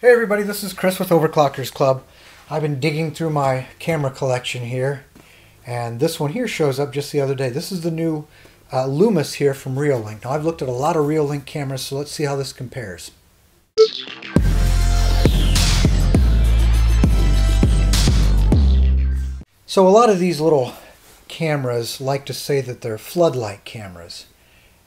Hey everybody, this is Chris with Overclockersclub. I've been digging through my camera collection here, and this one here shows up just the other day. This is the new Lumus here from Reolink. Now I've looked at a lot of Reolink cameras, so let's see how this compares. So a lot of these little cameras like to say that they're floodlight cameras,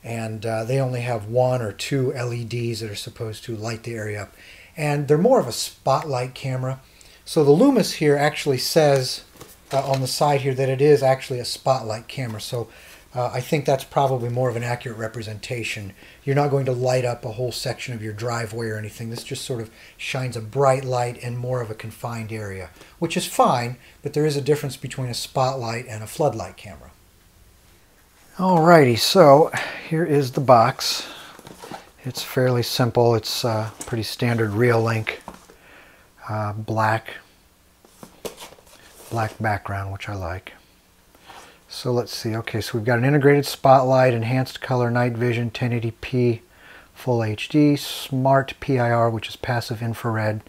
and they only have one or two LEDs that are supposed to light the area up. And they're more of a spotlight camera. So the Lumus here actually says on the side here that it is actually a spotlight camera. So I think that's probably more of an accurate representation. You're not going to light up a whole section of your driveway or anything. This just sort of shines a bright light in more of a confined area, which is fine, but there is a difference between a spotlight and a floodlight camera. Alrighty, so here is the box. It's fairly simple. It's pretty standard Reolink black background, which I like. So let's see. Okay, so we've got an integrated spotlight, enhanced color night vision, 1080p, full HD, smart PIR, which is passive infrared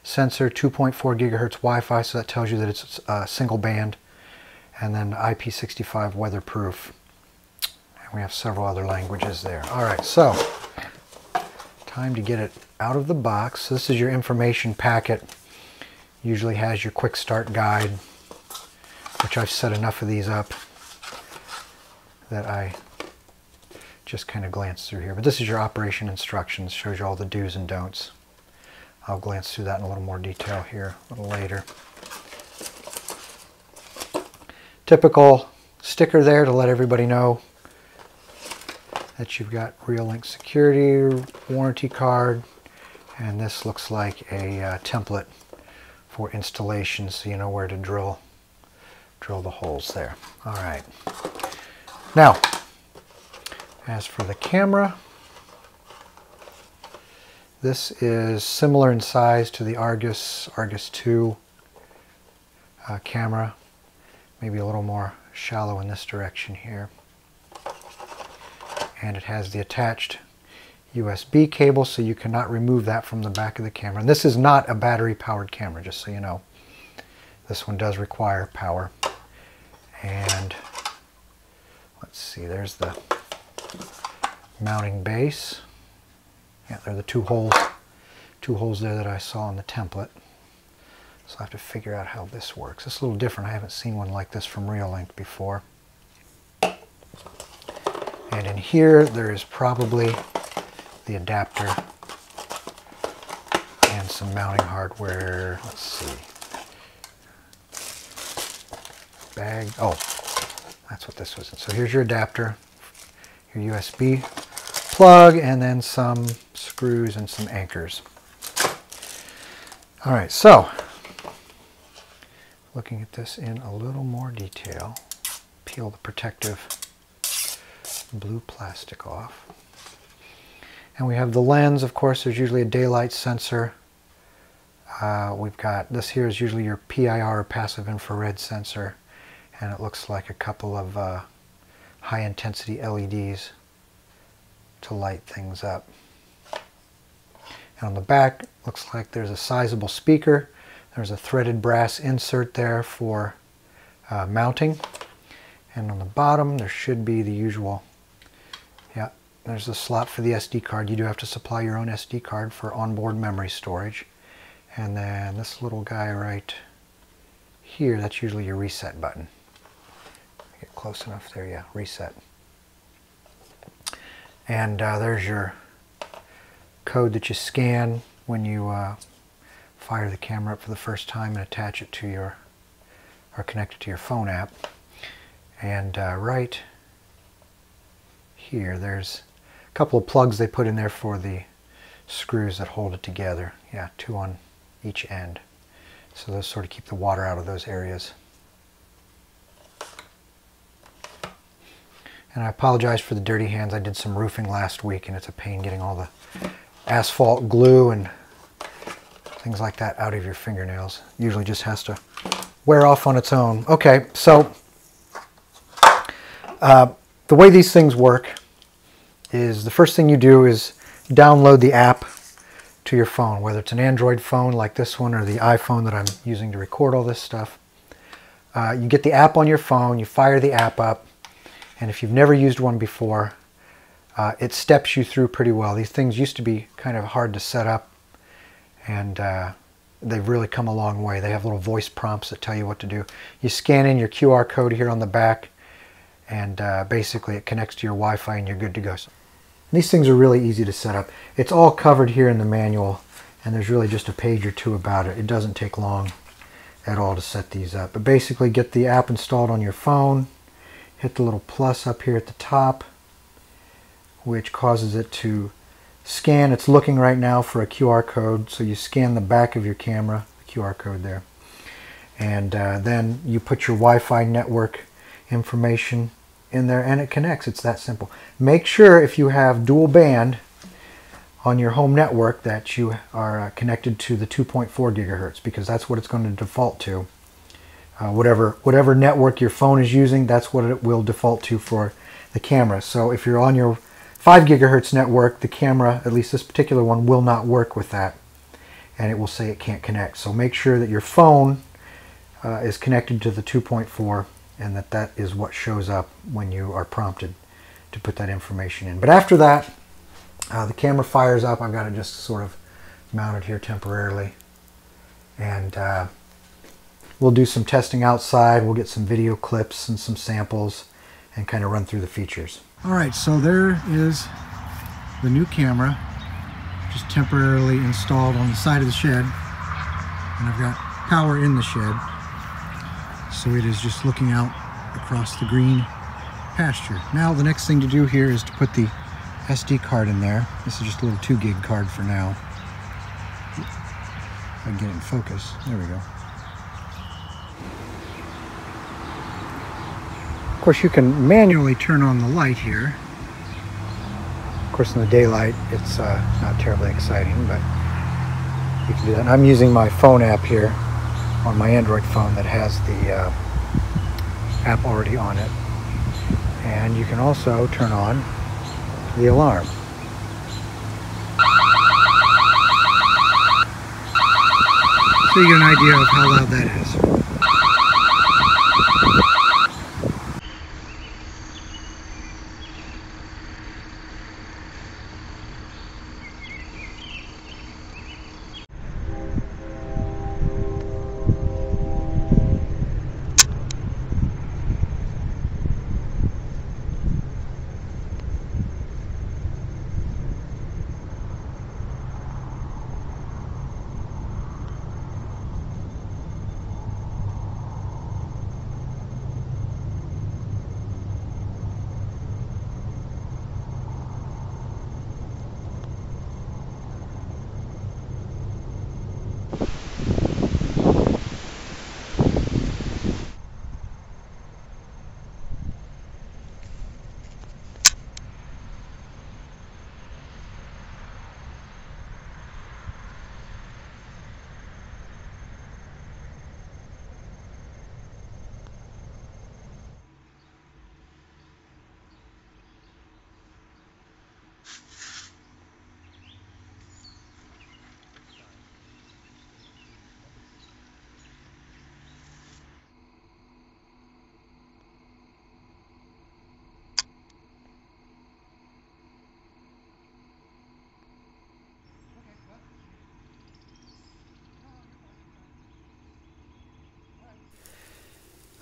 sensor, 2.4 gigahertz Wi-Fi, so that tells you that it's single band, and then IP65 weatherproof. And we have several other languages there. All right, so time to get it out of the box. So this is your information packet. Usually has your quick start guide, which I've set enough of these up that I just kind of glance through here. But this is your operation instructions, shows you all the do's and don'ts. I'll glance through that in a little more detail here a little later. Typical sticker there to let everybody know that you've got Reolink security, warranty card, and this looks like a template for installation, so you know where to drill the holes there. All right. Now, as for the camera, this is similar in size to the Argus 2 camera, maybe a little more shallow in this direction here. And it has the attached USB cable, so you cannot remove that from the back of the camera. And this is not a battery-powered camera, just so you know. This one does require power. And let's see, there's the mounting base. Yeah, there are the two holes there that I saw in the template. So I have to figure out how this works. It's a little different. I haven't seen one like this from Reolink before. And in here, there is probably the adapter and some mounting hardware. Let's see. Bag. Oh, that's what this was. So here's your adapter, your USB plug, and then some screws and some anchors. All right, so looking at this in a little more detail, peel the protective blue plastic off. And we have the lens. Of course, there's usually a daylight sensor. We've got, this here is usually your PIR, passive infrared sensor, and it looks like a couple of high intensity LEDs to light things up. And on the back, looks like there's a sizable speaker. There's a threaded brass insert there for mounting. And on the bottom, there should be the usual, yeah, there's a slot for the SD card. You do have to supply your own SD card for onboard memory storage. And then this little guy right here, that's usually your reset button. Get close enough there, yeah, reset. And there's your code that you scan when you fire the camera up for the first time and attach it to your, or connect it to your phone app. And right here, there's a couple of plugs they put in there for the screws that hold it together. Yeah, two on each end. So those sort of keep the water out of those areas. And I apologize for the dirty hands. I did some roofing last week, and it's a pain getting all the asphalt glue and things like that out of your fingernails. Usually just has to wear off on its own. Okay, so the way these things work is the first thing you do is download the app to your phone, whether it's an Android phone like this one or the iPhone that I'm using to record all this stuff. You get the app on your phone, you fire the app up, and if you've never used one before, it steps you through pretty well. These things used to be kind of hard to set up, and they've really come a long way. They have little voice prompts that tell you what to do. You scan in your QR code here on the back, and basically it connects to your Wi-Fi and you're good to go. These things are really easy to set up. It's all covered here in the manual, and there's really just a page or two about it. It doesn't take long at all to set these up. But basically get the app installed on your phone, hit the little plus up here at the top, which causes it to scan. It's looking right now for a QR code, so you scan the back of your camera, the QR code there, and then you put your Wi-Fi network information in there and it connects. It's that simple. Make sure if you have dual band on your home network that you are connected to the 2.4 gigahertz, because that's what it's going to default to. Whatever network your phone is using, that's what it will default to for the camera. So if you're on your 5 gigahertz network, the camera, at least this particular one, will not work with that, and it will say it can't connect. So make sure that your phone is connected to the 2.4, and that is what shows up when you are prompted to put that information in. But after that, the camera fires up. I've got it just sort of mounted here temporarily, and we'll do some testing outside. We'll get some video clips and some samples and kind of run through the features. All right, so there is the new camera just temporarily installed on the side of the shed, and I've got power in the shed. So it is just looking out across the green pasture. Now the next thing to do here is to put the SD card in there. This is just a little 2 gig card for now. If I can get it in focus. There we go. Of course, you can manually turn on the light here. Of course, in the daylight, it's not terribly exciting, but you can do that. And I'm using my phone app here on my Android phone that has the app already on it. And you can also turn on the alarm. So you get an idea of how loud that is.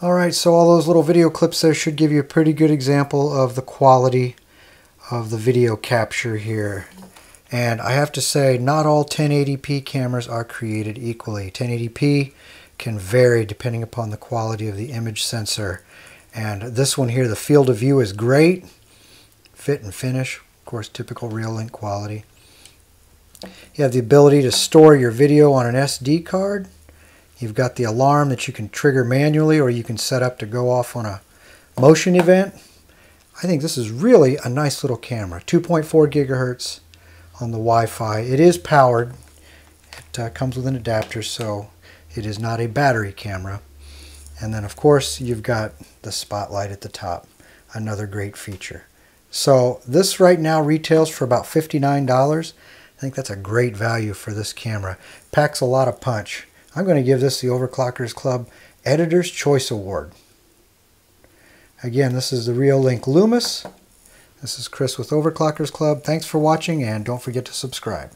Alright, so all those little video clips there should give you a pretty good example of the quality of the video capture here. And I have to say, not all 1080p cameras are created equally. 1080p can vary depending upon the quality of the image sensor. And this one here, the field of view is great. Fit and finish, of course, typical Reolink quality. You have the ability to store your video on an SD card. You've got the alarm that you can trigger manually, or you can set up to go off on a motion event. I think this is really a nice little camera. 2.4 gigahertz on the Wi-Fi. It is powered. It comes with an adapter, so it is not a battery camera. And then, of course, you've got the spotlight at the top. Another great feature. So this right now retails for about $59. I think that's a great value for this camera. Packs a lot of punch. I'm going to give this the Overclockers Club Editor's Choice Award. Again, this is the Reolink Lumus. This is Chris with Overclockers Club. Thanks for watching, and don't forget to subscribe.